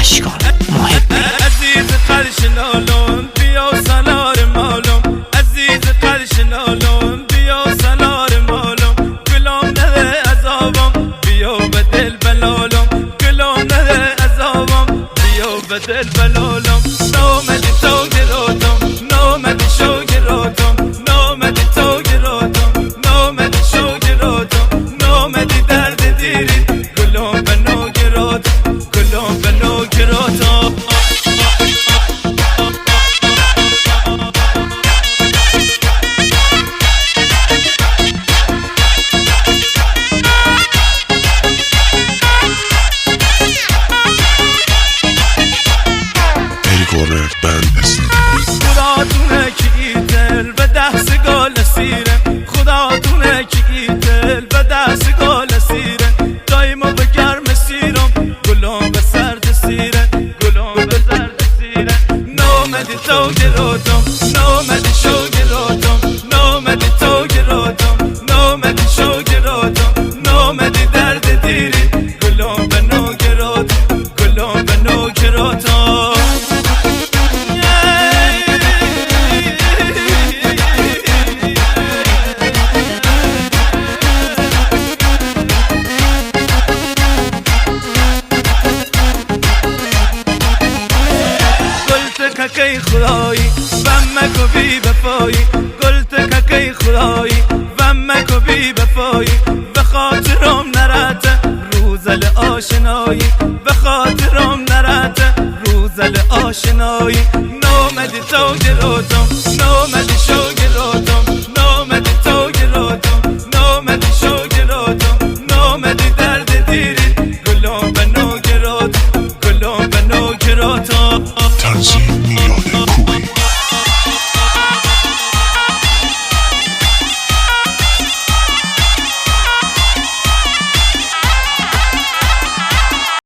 اشکان محبی عزیز قرش لالون بیا و سالار مالم عزیز قرش لالون بیا و سالار مالم گلام نده عذابم بیا به دل بلالم گلام نده عذابم بیا به دل بلالم نامدی تو گراتم نامدی شو گراتم نامدی تو گراتم نامدی شو گراتم نامدی درد دیری گلام به نو گراتم گلام به نو گراتم خدا دونه کی دل به دست گل سیره خدا دونه کی دل به دست گل سیره دایما به گرم سیرم گلام به سرد سیره گلام به سرد سیره نامدی تو گراتم نامدی شو گراتم نامدی تو گراتم نامدی شو گراتم نامدی درد دیری گلام به نو گراتم گلام به نو گراتم کی خدایی و مکو بی بفایی گلت کی خدایی و مکو بی بفایی به خاطرم نرده روزل آشنایی به خاطرم نرده روزل آشنایی نامدی تو گراتم نامدی